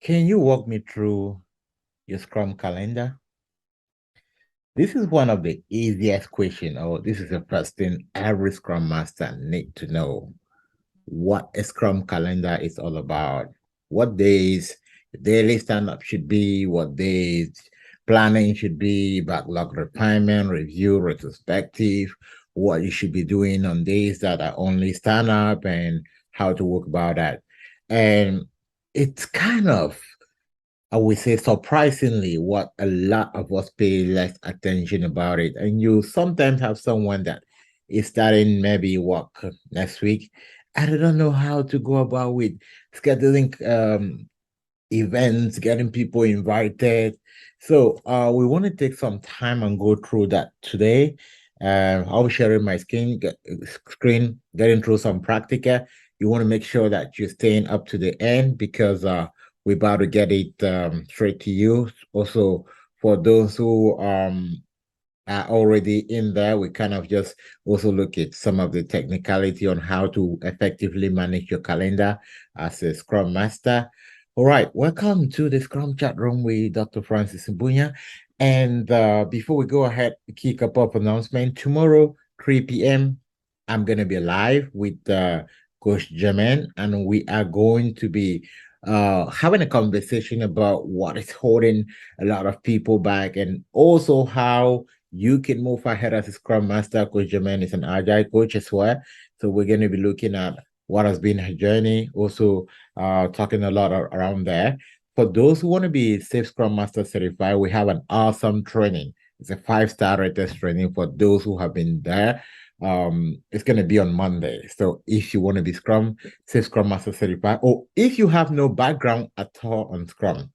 Can you walk me through your Scrum calendar? This is one of the easiest questions, or this is the first thing every Scrum Master need to know. What a Scrum calendar is all about. What days the daily stand-up should be, what days planning should be, backlog refinement, review, retrospective, what you should be doing on days that are only stand-up, and how to work about that. And it's kind of, I would say, surprisingly, what a lot of us pay less attention about it. And you sometimes have someone that is starting maybe work next week. I don't know how to go about with scheduling events, getting people invited. So we want to take some time and go through that today. I'll be sharing my screen, getting through some practical. You want to make sure that you're staying up to the end because we're about to get it straight to you. Also, for those who are already in there, we kind of just also look at some of the technicality on how to effectively manage your calendar as a Scrum Master. All right, welcome to the Scrum Chat Room with Dr. Francis Mbunya. And before we go ahead, kick up announcement. Tomorrow, 3 p.m., I'm going to be live with Coach Jermaine, and we are going to be having a conversation about what is holding a lot of people back and also how you can move ahead as a Scrum Master. Coach Jermaine is an Agile coach as well. So we're going to be looking at what has been her journey, also talking a lot around there. For those who want to be SAFe Scrum Master Certified, we have an awesome training. It's a 5-star rated training for those who have been there. It's going to be on Monday. So if you want to be SAFe Scrum Master Certified, or if you have no background at all on Scrum,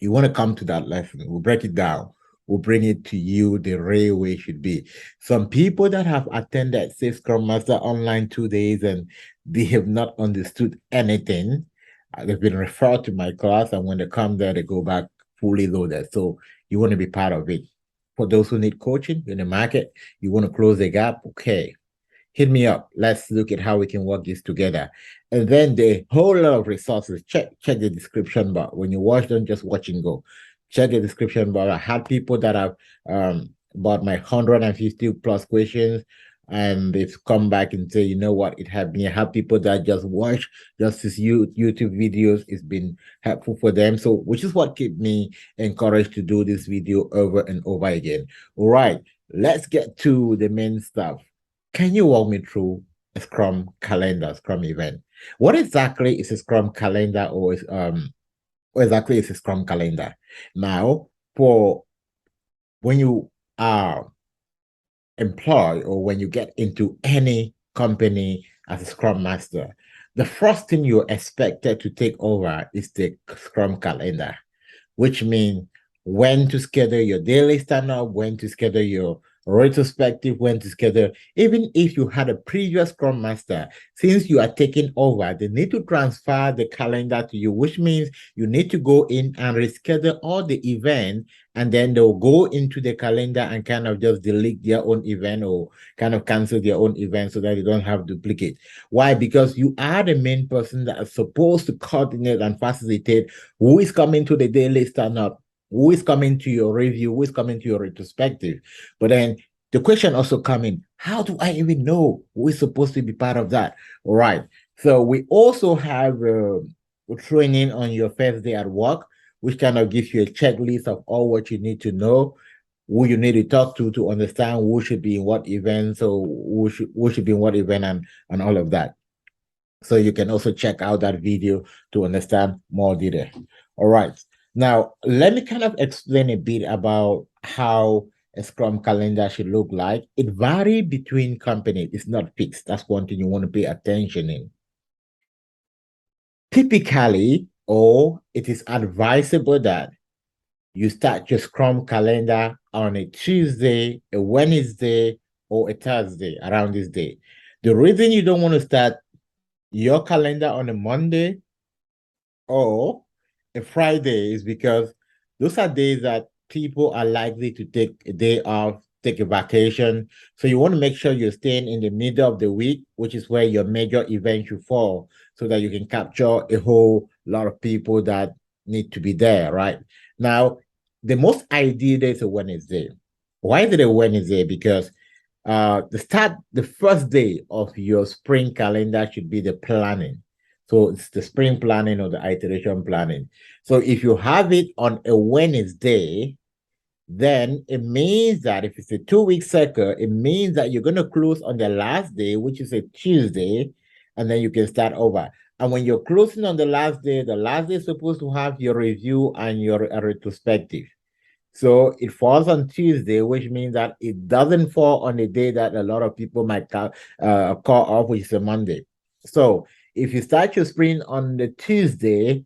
you want to come to that lesson, we'll break it down. We'll bring it to you the real way it should be. Some people that have attended SAFe Scrum Master online 2 days and they have not understood anything, they've been referred to my class, and when they come there, they go back fully loaded. So you want to be part of it. For those who need coaching in the market, you want to close the gap, okay, hit me up. Let's look at how we can work this together. And then the whole lot of resources. Check the description bar. When you watch, don't just watch and go. Check the description bar. I had people that have bought my 150 plus questions, and they've come back and say, you know what, it helped me. I have people that just watch just this YouTube videos. It's been helpful for them. So, which is what kept me encouraged to do this video over and over again. All right, let's get to the main stuff. Can you walk me through a Scrum calendar, Scrum event? What exactly is a Scrum calendar, or what exactly is a Scrum calendar? Now, for when you are employed or when you get into any company as a Scrum Master, the first thing you're expected to take over is the Scrum calendar, which means when to schedule your daily stand-up, when to schedule your retrospective, when to schedule. Even if you had a previous Scrum Master, since you are taking over, they need to transfer the calendar to you, which means you need to go in and reschedule all the events, and then they'll go into the calendar and kind of just delete their own event or kind of cancel their own event so that you don't have duplicate. Why? Because you are the main person that is supposed to coordinate and facilitate who is coming to the daily stand-up, who is coming to your review, who is coming to your retrospective. But then the question also come in, how do I even know who is supposed to be part of that? All right. So we also have training on your first day at work, which kind of gives you a checklist of all what you need to know, who you need to talk to understand who should be in what event, so who should be in what event, and all of that. So you can also check out that video to understand more detail. All right. Now, let me kind of explain a bit about how a Scrum calendar should look like. It varies between companies. It's not fixed. That's one thing you want to pay attention in. Typically, or it is advisable that you start your Scrum calendar on a Tuesday, a Wednesday, or a Thursday around this day. The reason you don't want to start your calendar on a Monday or a Friday is because those are days that people are likely to take a day off, take a vacation. So you want to make sure you're staying in the middle of the week, which is where your major event should fall, so that you can capture a whole a lot of people that need to be there, right? Now, the most ideal day is a Wednesday. Why is it a Wednesday? Because the first day of your sprint calendar should be the planning. So it's the sprint planning or the iteration planning. So if you have it on a Wednesday, then it means that if it's a 2-week cycle, it means that you're going to close on the last day, which is a Tuesday, and then you can start over. And when you're closing on the last day is supposed to have your review and your retrospective. So it falls on Tuesday, which means that it doesn't fall on a day that a lot of people might call off, which is a Monday. So if you start your sprint on the Tuesday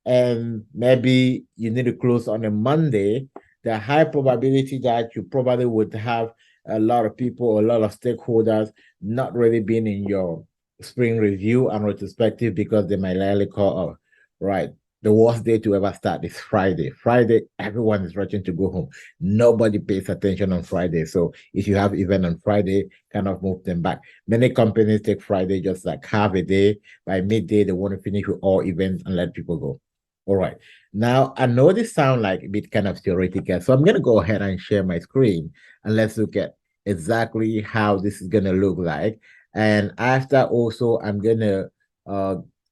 and maybe you need to close on a Monday, the high probability that you probably would have a lot of people, a lot of stakeholders not really being in your spring review and retrospective because they might likely call off, right? The worst day to ever start is Friday. Friday, everyone is rushing to go home. Nobody pays attention on Friday. So if you have event on Friday, kind of move them back. Many companies take Friday just like half a day. By midday, they want to finish with all events and let people go. All right. Now, I know this sounds like a bit kind of theoretical. So I'm going to go ahead and share my screen and let's look at exactly how this is going to look like. And after also, I'm going to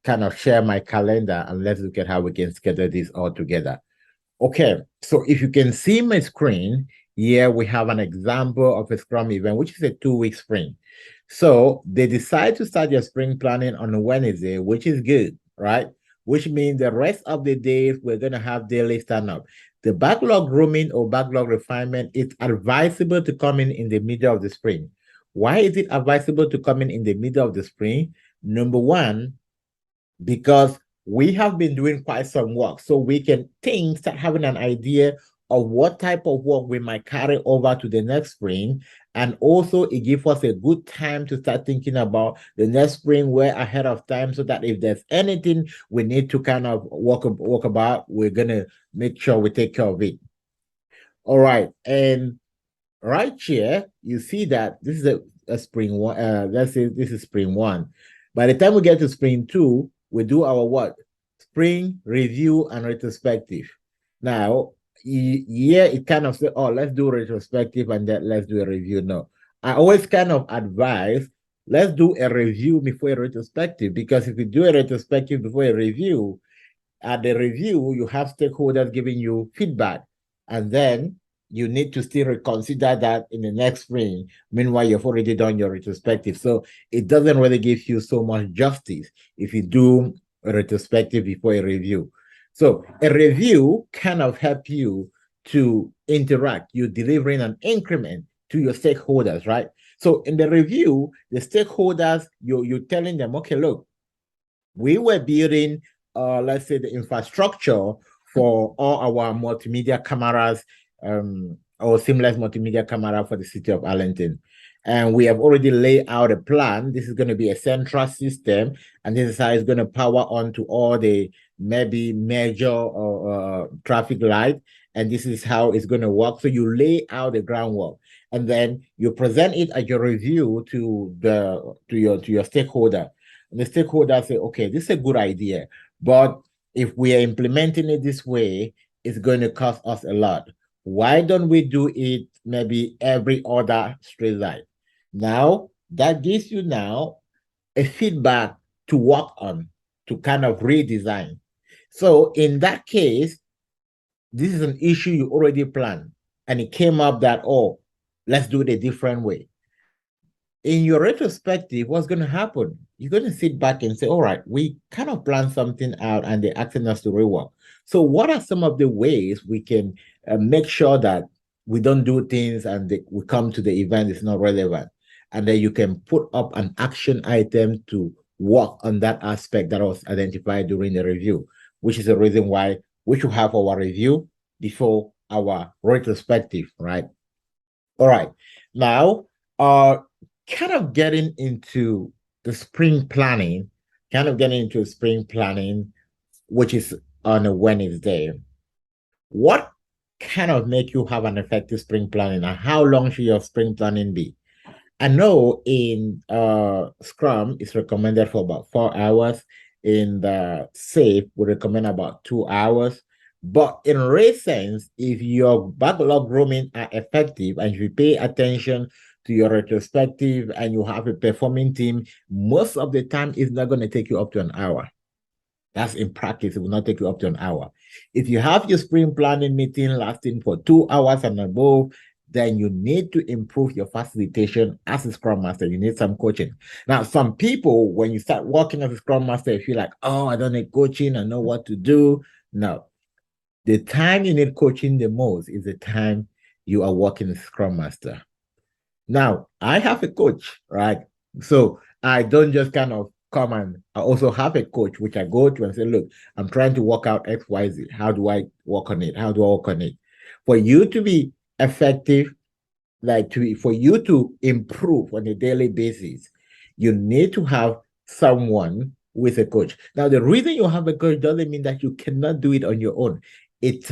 kind of share my calendar and let's look at how we can schedule this all together. Okay, so if you can see my screen, here we have an example of a Scrum event, which is a 2-week sprint. So they decide to start their sprint planning on a Wednesday, which is good, right? Which means the rest of the days we're going to have daily stand-up. The backlog grooming or backlog refinement is advisable to come in the middle of the sprint. Why is it advisable to come in the middle of the sprint? Number one, because we have been doing quite some work. So we can start having an idea of what type of work we might carry over to the next spring. And also it gives us a good time to start thinking about the next spring way ahead of time so that if there's anything we need to kind of work about, we're going to make sure we take care of it. All right. And right here, you see that this is a spring one. Let's say this is spring one. By the time we get to spring two, we do our what? Spring review and retrospective. Now, yeah, it kind of say, oh, let's do retrospective and then let's do a review. No, I always kind of advise, let's do a review before a retrospective, because if you do a retrospective before a review, at the review, you have stakeholders giving you feedback, and then you need to still reconsider that in the next spring. Meanwhile, you've already done your retrospective. So it doesn't really give you so much justice if you do a retrospective before a review. So a review kind of help you to interact. You're delivering an increment to your stakeholders, right? So in the review, the stakeholders, you're telling them, okay, look, we were building, let's say, the infrastructure for all our multimedia cameras, or seamless multimedia camera for the city of Arlington. And we have already laid out a plan. This is going to be a central system, and this is how it's going to power on to all the maybe major traffic light. And this is how it's going to work. So you lay out the groundwork, and then you present it at your review to your stakeholder. And the stakeholders say, okay, this is a good idea, but if we are implementing it this way, it's going to cost us a lot. Why don't we do it maybe every other straight line? Now, that gives you now a feedback to work on, to kind of redesign. So in that case, this is an issue you already planned, and it came up that, oh, let's do it a different way. In your retrospective, what's going to happen? You're going to sit back and say, all right, we kind of planned something out and they're asking us to rework. So what are some of the ways we can make sure that we don't do things and we come to the event, it's not relevant? And then you can put up an action item to work on that aspect that was identified during the review, which is the reason why we should have our review before our retrospective, right? All right. Now, kind of getting into the spring planning, which is on a Wednesday. What kind of make you have an effective spring planning, and how long should your spring planning be? I know in Scrum, it's recommended for about 4 hours. in the SAFe, we recommend about 2 hours. But in real sense, if your backlog grooming are effective and if you pay attention to your retrospective and you have a performing team, most of the time it's not going to take you up to an hour. That's in practice, it will not take you up to an hour. If you have your sprint planning meeting lasting for 2 hours and above, then you need to improve your facilitation as a Scrum Master. You need some coaching. Now, some people, when you start working as a Scrum Master, you feel like, oh, I don't need coaching, I know what to do. No, the time you need coaching the most is the time you are working as Scrum Master. Now, I have a coach, right? So I don't just kind of come, and I also have a coach, which I go to and say, look, I'm trying to work out XYZ. How do I work on it? How do I work on it? For you to be effective, for you to improve on a daily basis, you need to have someone with a coach. Now, the reason you have a coach doesn't mean that you cannot do it on your own. It's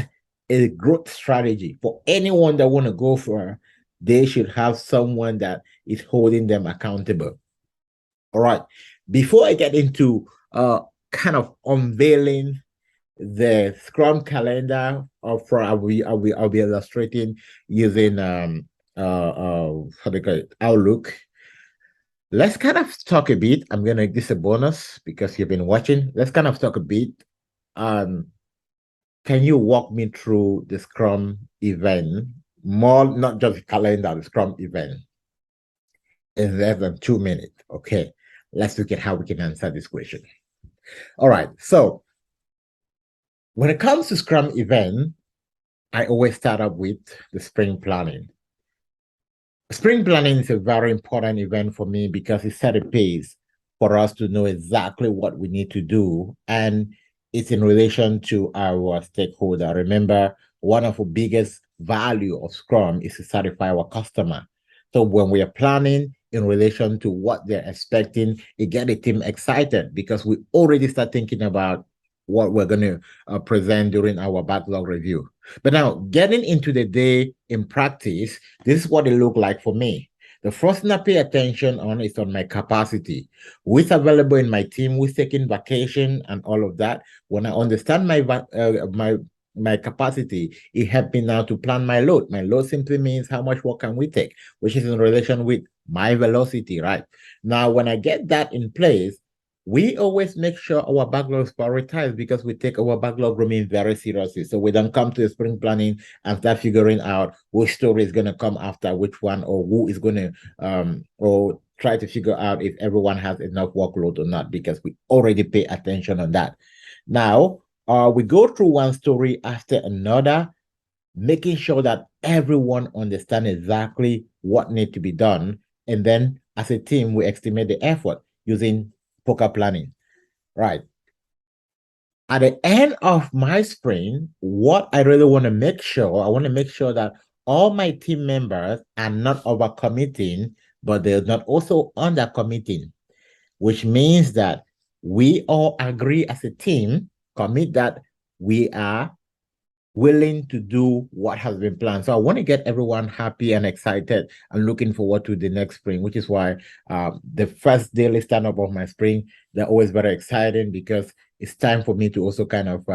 a growth strategy for anyone that want to go for. They should have someone that is holding them accountable. All right. Before I get into kind of unveiling the Scrum calendar for I'll be illustrating using how they call it, Outlook. Let's kind of talk a bit. I'm gonna give this a bonus because you've been watching. Let's kind of talk a bit. Can you walk me through the Scrum event? More, not just the calendar, the Scrum event in less than 2 minutes. Okay. Let's look at how we can answer this question. All right. So when it comes to Scrum event, I always start up with the sprint planning. Sprint planning is a very important event for me because it set a pace for us to know exactly what we need to do. And it's in relation to our stakeholder. Remember, one of the biggest value of Scrum is to satisfy our customer. So when we are planning in relation to what they're expecting, it gets the team excited because we already start thinking about what we're going to present during our backlog review. But now, getting into the day in practice, this is what it looked like for me. The first thing I pay attention on is on my capacity. Who's available in my team, who's taking vacation and all of that. When I understand my capacity, it helps me now to plan my load. My load simply means how much work can we take, which is in relation with my velocity, right? Now, when I get that in place, we always make sure our backlog is prioritized because we take our backlog grooming very seriously. So we don't come to a sprint planning and start figuring out which story is going to come after which one, or who is going to or try to figure out if everyone has enough workload or not, because we already pay attention on that. Now, we go through one story after another, making sure that everyone understands exactly what needs to be done. And then as a team, we estimate the effort using poker planning, right? At the end of my sprint, what I really want to make sure, I want to make sure that all my team members are not overcommitting, but they're not also undercommitting, which means that we all agree as a team, commit that we are willing to do what has been planned. So I want to get everyone happy and excited and looking forward to the next spring, which is why the first daily stand-up of my spring, they're always very exciting because it's time for me to also kind of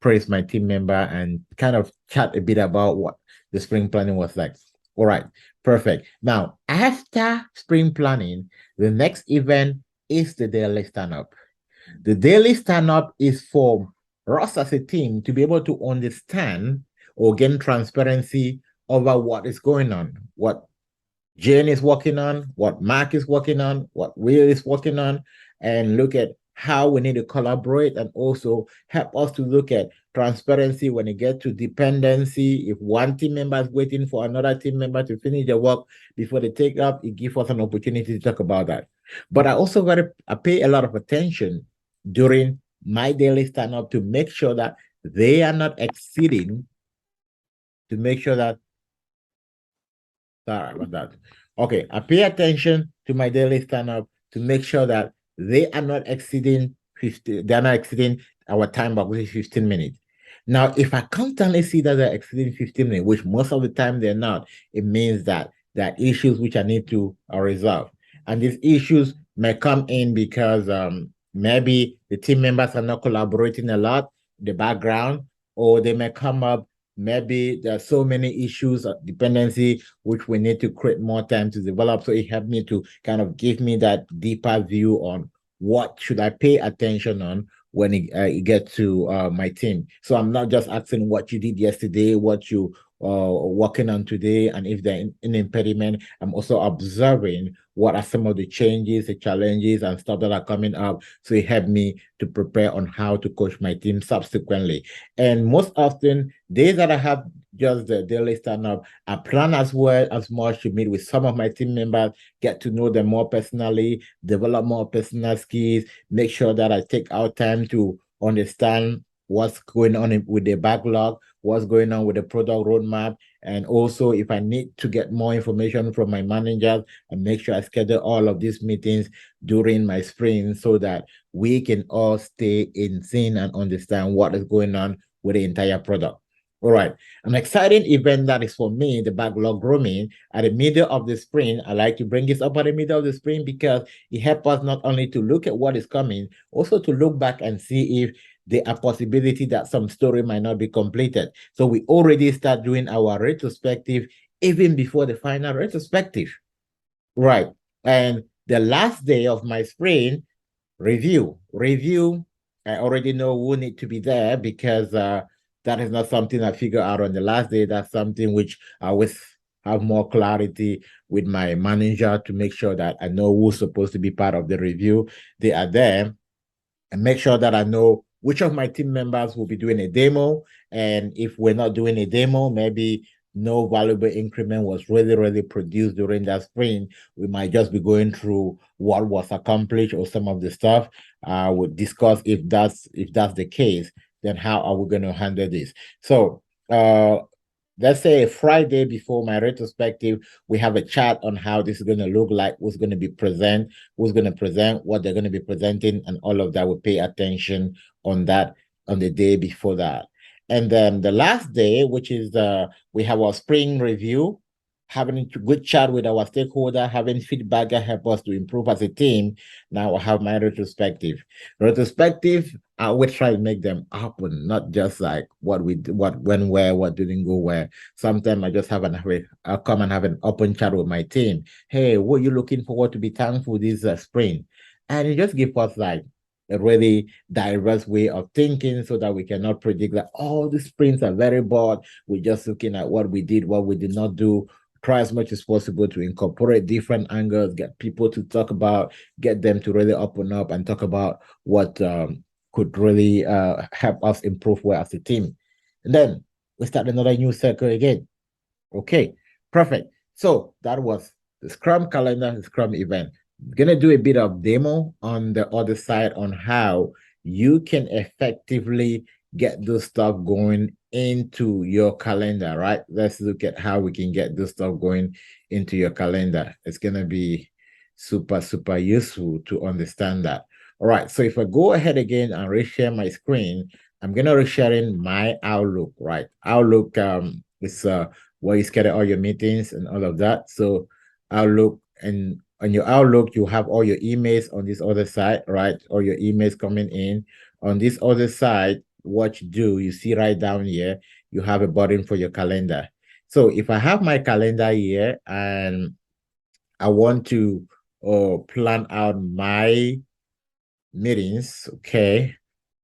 praise my team member and kind of chat a bit about what the spring planning was like. All right, perfect. Now, after spring planning, the next event is the daily stand-up. The daily stand-up is for us as a team to be able to understand or gain transparency over what is going on, what Jane is working on, what Mark is working on, what Will is working on, and look at how we need to collaborate and also help us to look at transparency when it gets to dependency. If one team member is waiting for another team member to finish their work before they take up, it gives us an opportunity to talk about that. But I pay a lot of attention during my daily stand-up to make sure that they are not exceeding, to make sure that, sorry about that. Okay, I pay attention to my daily stand-up to make sure that they are not exceeding 50, they're not exceeding our time box, which is 15 minutes. Now, if I constantly see that they're exceeding 15 minutes, which most of the time they're not, it means that there are issues which I need to resolve. And these issues may come in because maybe the team members are not collaborating a lot, the background, or they may come up, maybe there are so many issues of dependency, which we need to create more time to develop. So it helped me to kind of give me that deeper view on what should I pay attention on when it gets to my team. So I'm not just asking what you did yesterday, what you working on today, and if there's an impediment. I'm also observing what are some of the changes, the challenges, and stuff that are coming up. So it helped me to prepare on how to coach my team subsequently. And most often, days that I have just the daily stand-up, I plan as well as much to meet with some of my team members, get to know them more personally, develop more personal skills, make sure that I take out time to understand what's going on with the backlog, what's going on with the product roadmap, and also if I need to get more information from my managers, and make sure I schedule all of these meetings during my sprint so that we can all stay in sync and understand what is going on with the entire product. All right. An exciting event that is for me, the backlog grooming at the middle of the sprint. I like to bring this up at the middle of the sprint because it helps us not only to look at what is coming, also to look back and see if there are possibility that some story might not be completed. So we already start doing our retrospective even before the final retrospective. Right. And the last day of my sprint, review. Review. I already know who need to be there because that is not something I figure out on the last day. That's something which I always have more clarity with my manager to make sure that I know who's supposed to be part of the review. They are there, and make sure that I know which of my team members will be doing a demo. And if we're not doing a demo, maybe no valuable increment was really produced during that sprint, we might just be going through what was accomplished or some of the stuff. We'll discuss if that's the case, then how are we going to handle this? So let's say a Friday before my retrospective, we have a chat on how this is going to look like, who's going to be present, who's going to present, what they're going to be presenting, and all of that. We pay attention on that on the day before that. And then the last day, which is we have our spring review, having a good chat with our stakeholder, having feedback that help us to improve as a team. Now I have my retrospective. Retrospective, I will try to make them happen, not just like what we what went where, what didn't go where. Sometimes I just I'll come and have an open chat with my team. Hey, what are you looking forward to be thankful this spring? And it just gives us like a really diverse way of thinking so that we cannot predict that all the sprints are very broad. We're just looking at what we did, what we did not do. Try as much as possible to incorporate different angles, get people to talk about, get them to really open up and talk about what could really help us improve well as a team. And then we start another new circle again. Okay, perfect. So that was the Scrum calendar, the Scrum event. Gonna do a bit of demo on the other side on how you can effectively get this stuff going into your calendar, right? Let's look at how we can get this stuff going into your calendar. It's gonna be super useful to understand that. All right, so if I go ahead again and reshare my screen, I'm gonna resharing my Outlook, right? Outlook is where you schedule all your meetings and all of that. So Outlook, and on your Outlook, you have all your emails on this other side, right? All your emails coming in. On this other side, what you do, you see right down here, you have a button for your calendar. So if I have my calendar here and I want to plan out my meetings, okay,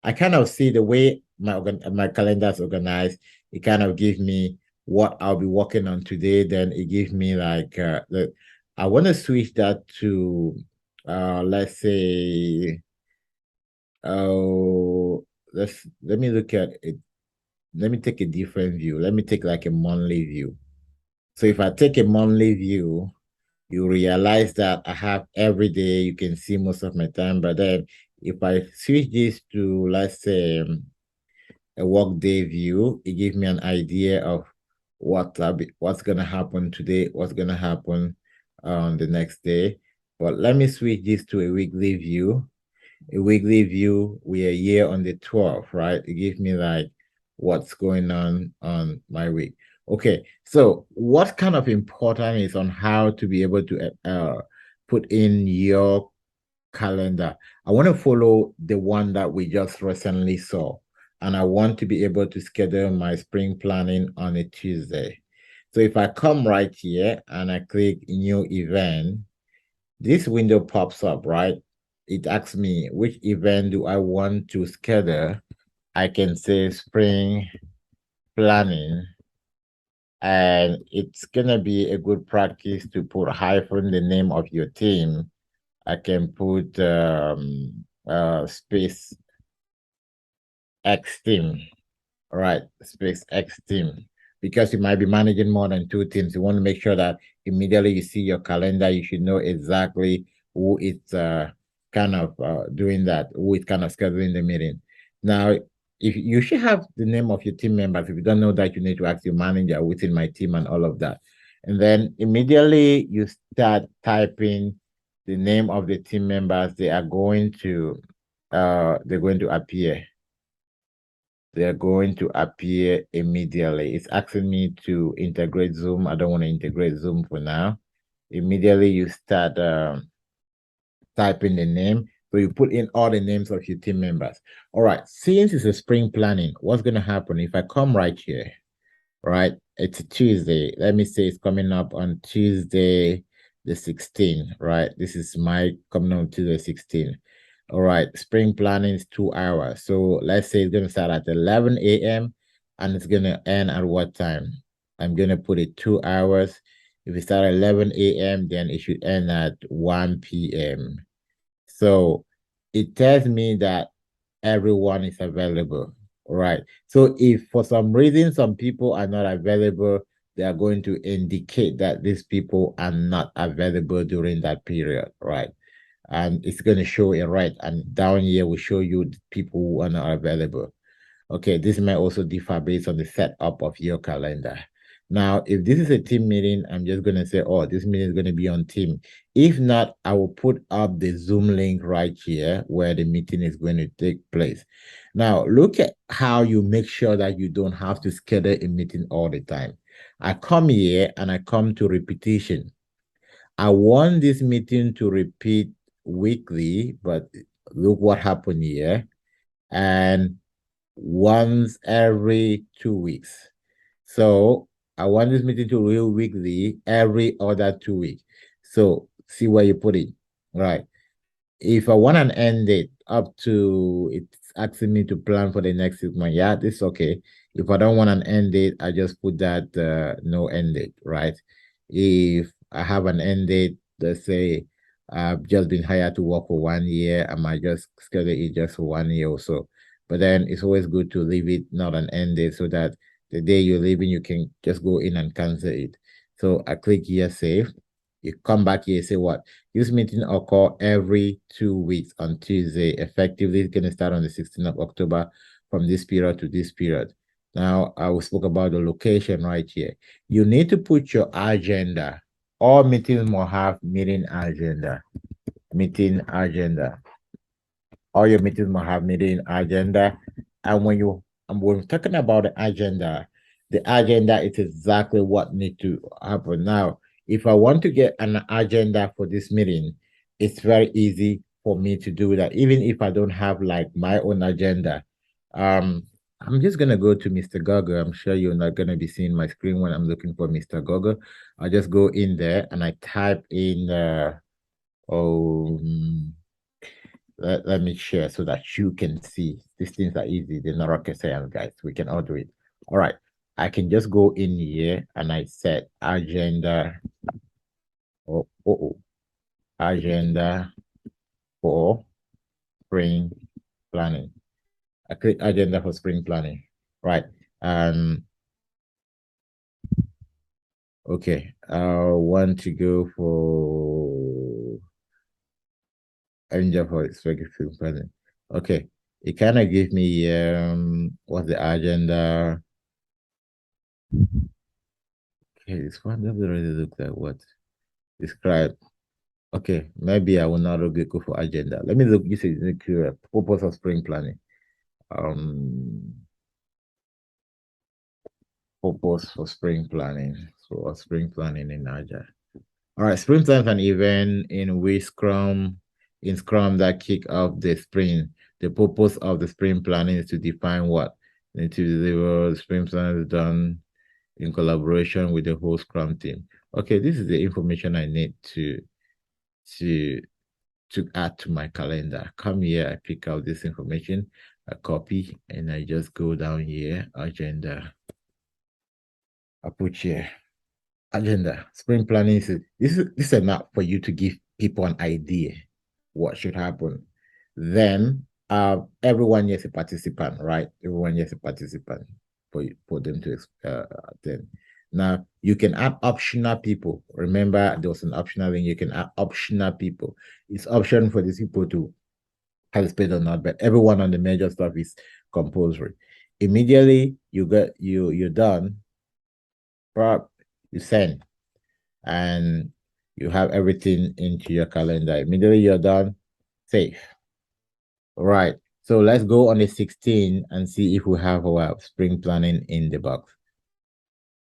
I kind of see the way my calendar is organized. It kind of gives me what I'll be working on today. Then it gives me like I want to switch that to let's say let me look at it. Let me take a different view. Let me take like a monthly view. So if I take a monthly view, you realize that I have every day, you can see most of my time. But then if I switch this to, let's say, a workday view, it gives me an idea of what's going to happen today, what's going to happen on the next day. But let me switch this to a weekly view. A weekly view, we are here on the 12th, right? It gives me like what's going on my week. Okay, so what kind of important is on how to be able to put in your calendar. I want to follow the one that we just recently saw, and I want to be able to schedule my sprint planning on a Tuesday. So if I come right here and I click new event, this window pops up, right? It asks me which event do I want to schedule. I can say spring planning, and it's gonna be a good practice to put hyphen the name of your team. I can put space X team. All right, space X team. Because you might be managing more than two teams. You want to make sure that immediately you see your calendar, you should know exactly who is kind of doing that, who is kind of scheduling the meeting. Now, if you should have the name of your team members, if you don't know that, you need to ask your manager within my team and all of that. And then immediately you start typing the name of the team members, they're going to appear. They're going to appear immediately. It's asking me to integrate Zoom. I don't want to integrate Zoom for now. Immediately you start typing the name. So you put in all the names of your team members. All right, since it's a spring planning, what's going to happen if I come right here, right? It's a Tuesday. Let me say it's coming up on Tuesday the 16th, right? This is my coming on Tuesday 16th. All right, spring planning is 2 hours. So let's say it's going to start at 11 a.m. and it's going to end at what time? I'm going to put it 2 hours. If it start at 11 a.m., then it should end at 1 p.m. So it tells me that everyone is available, right? So if for some reason some people are not available, they are going to indicate that these people are not available during that period, right? And it's going to show it right. And down here will show you the people who are not available. Okay, this might also differ based on the setup of your calendar. Now, if this is a team meeting, I'm just going to say, oh, this meeting is going to be on team. If not, I will put up the Zoom link right here where the meeting is going to take place. Now, look at how you make sure that you don't have to schedule a meeting all the time. I come here and I come to repetition. I want this meeting to repeat weekly, but look what happened here. And once every 2 weeks. So I want this meeting to real weekly every other 2 weeks. So see where you put it. Right. If I want an end date up to it's asking me to plan for the next 6 months, yeah, this is okay. If I don't want an end date, I just put that no end date, right? If I have an end date, let's say I've just been hired to work for 1 year, I might just schedule it just for 1 year or so. But then it's always good to leave it not an end date so that the day you're leaving, you can just go in and cancel it. So I click here, save. You come back here, say what? This meeting occur every 2 weeks on Tuesday. Effectively, it's going to start on the 16th of October from this period to this period. Now, I spoke about the location right here. You need to put your agenda. All meetings must have meeting agenda. Meeting agenda. All your meetings must have meeting agenda. And when we're talking about the agenda is exactly what needs to happen. Now, if I want to get an agenda for this meeting, it's very easy for me to do that, even if I don't have like my own agenda. I'm just gonna go to Mr. Google. I'm sure you're not gonna be seeing my screen when I'm looking for Mr. Google. I just go in there and I type in um let me share so that you can see. These things are easy. They're not rocket science, guys. We can all do it. All right. I can just go in here and I set agenda. Agenda for spring planning. I click agenda for spring planning. Right. Okay. I want to go for agenda for spring planning. Okay. It kind of gives me what's the agenda. Okay, this one doesn't really look like what describe. Okay, maybe I will not go for agenda. Let me look. This is the purpose of spring planning. Um, Purpose for spring planning. So spring planning in Agile. All right, spring planning is an event in which Scrum in Scrum that kick off the sprint. The purpose of the sprint planning is to define what need to deliver. Sprint plan is done in collaboration with the whole Scrum team. Okay, this is the information I need to to add to my calendar. Come here, I pick out this information, I copy, and I just go down here, agenda. I put here agenda. Sprint planning is this is enough for you to give people an idea what should happen. Then everyone is a participant, right? Everyone is a participant for them to attend. Now you can add optional people. Remember, there was an optional thing. You can add optional people. It's option for these people to participate or not, but everyone on the major stuff is compulsory. Immediately you're done, you send, and you have everything into your calendar. Immediately you're done, save. All right. So let's go on the 16 and see if we have our spring planning in the box.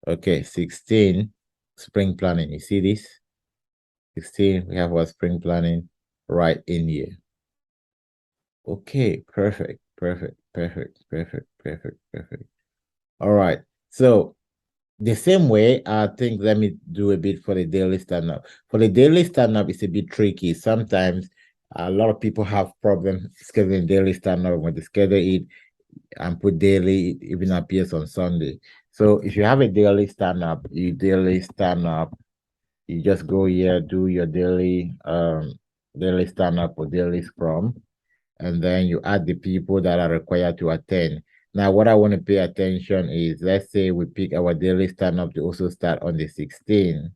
Okay, 16, spring planning. You see this? 16, we have our spring planning right in here. Okay, perfect. All right. So the same way, I think let me do a bit for the daily stand-up. For the daily stand-up, it's a bit tricky. Sometimes a lot of people have problems scheduling daily stand-up. When they schedule it and put daily, it even appears on Sunday. So if you have a daily stand-up, you just go here, do your daily stand-up or daily scrum, and then you add the people that are required to attend. Now, what I want to pay attention is, let's say we pick our daily stand-up to also start on the 16th,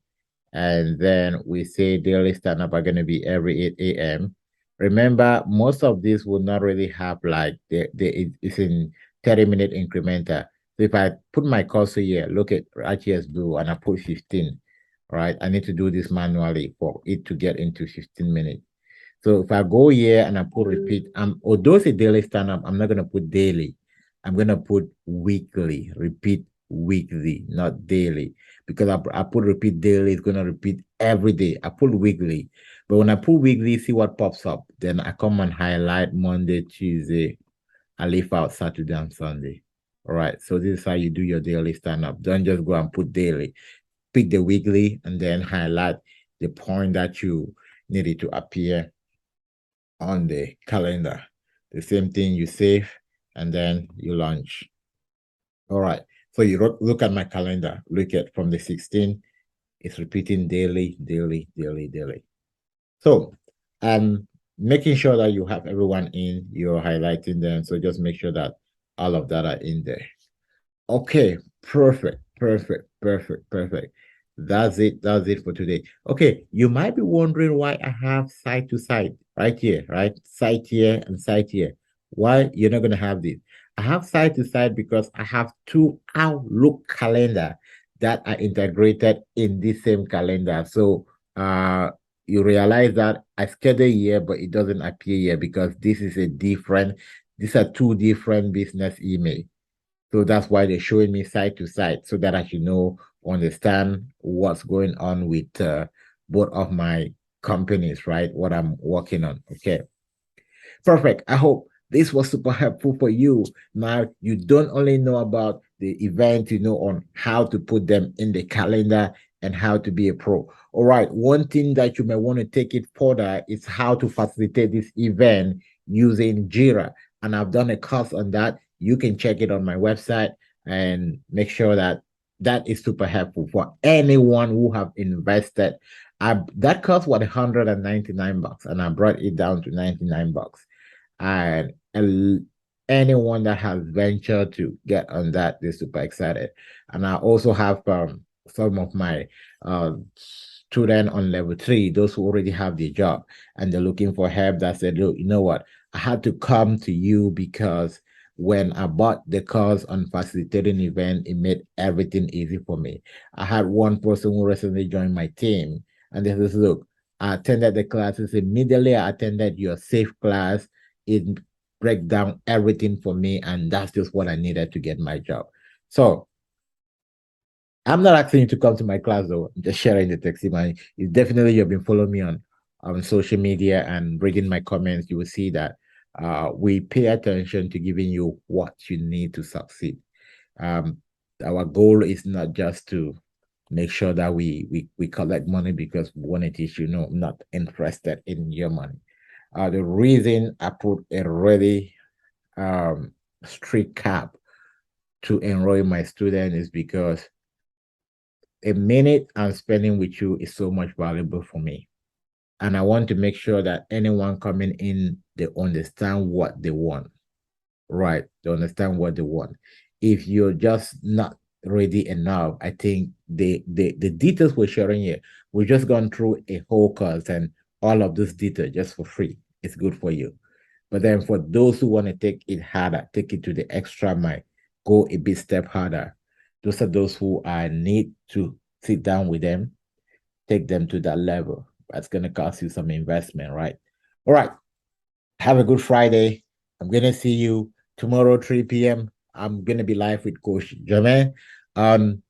and then we say daily stand-up are going to be every 8 a.m. Remember, most of these will not really have like, it's in 30-minute incremental. So if I put my cursor here, look at right here is blue, and I put 15, right? I need to do this manually for it to get into 15 minutes. So if I go here and I put repeat, although it's a daily stand-up, I'm not gonna put daily. I'm gonna put weekly, repeat weekly, not daily. Because I put repeat daily, it's gonna repeat every day. I put weekly. But when I put weekly, see what pops up. Then I come and highlight Monday, Tuesday. I leave out Saturday and Sunday. All right. So this is how you do your daily stand-up. Don't just go and put daily. Pick the weekly and then highlight the point that you needed to appear on the calendar. The same thing, you save and then you launch. All right. So you look at my calendar, look at from the 16th, it's repeating daily. So making sure that you have everyone in, you're highlighting them. So just make sure that all of that are in there. Okay, perfect. That's it for today. Okay, you might be wondering why I have side to side right here, right? Side here and side here. Why you're not going to have this? I have side to side because I have two Outlook calendar that are integrated in this same calendar. So you realize that I schedule here, but it doesn't appear here because these are two different business emails. So that's why they're showing me side to side so that I should understand what's going on with both of my companies, right? What I'm working on. Okay. Perfect. I hope this was super helpful for you. Now you don't only know about the event, you know on how to put them in the calendar and how to be a pro. All right. One thing that you may want to take it further is how to facilitate this event using Jira. And I've done a course on that. You can check it on my website and make sure that that is super helpful for anyone who have invested. That cost was $199 and I brought it down to $99. And anyone that has ventured to get on that, they're super excited. And I also have some of my students on level 3, those who already have the job and they're looking for help, that said, look, you know what, I had to come to you because when I bought the course on facilitating event, it made everything easy for me. I had one person who recently joined my team and they said, look, I attended the classes. Immediately I attended your SAFe class. It break down everything for me, and that's just what I needed to get my job. So I'm not asking you to come to my class though. I'm just sharing the testimony. It's definitely you've been following me on on social media and reading my comments, you will see that we pay attention to giving you what you need to succeed. Our goal is not just to make sure that we collect money because we want to teach you. No, I'm not interested in your money. The reason I put a really strict cap to enroll my student is because a minute I'm spending with you is so much valuable for me. And I want to make sure that anyone coming in, they understand what they want, right? They understand what they want. If you're just not ready enough, I think the details we're sharing here, we've just gone through a whole course and all of this detail just for free. It's good for you. But then for those who want to take it harder, take it to the extra mile, go a bit step harder. Those are those who I need to sit down with them, take them to that level. That's going to cost you some investment, right? All right. Have a good Friday. I'm going to see you tomorrow, 3 p.m. I'm going to be live with Coach Jermaine. On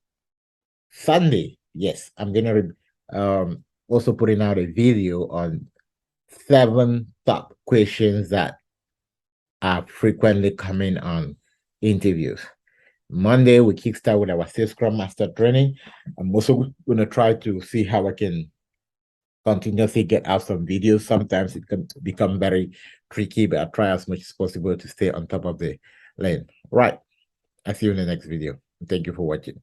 Sunday, yes, I'm going to also putting out a video on 7 top questions that are frequently coming on interviews. Monday, we kickstart with our SAFe Scrum Master training. I'm also going to try to see how I can continuously get out some videos. Sometimes it can become very tricky, but I try as much as possible to stay on top of the lane. Right. I'll see you in the next video. Thank you for watching.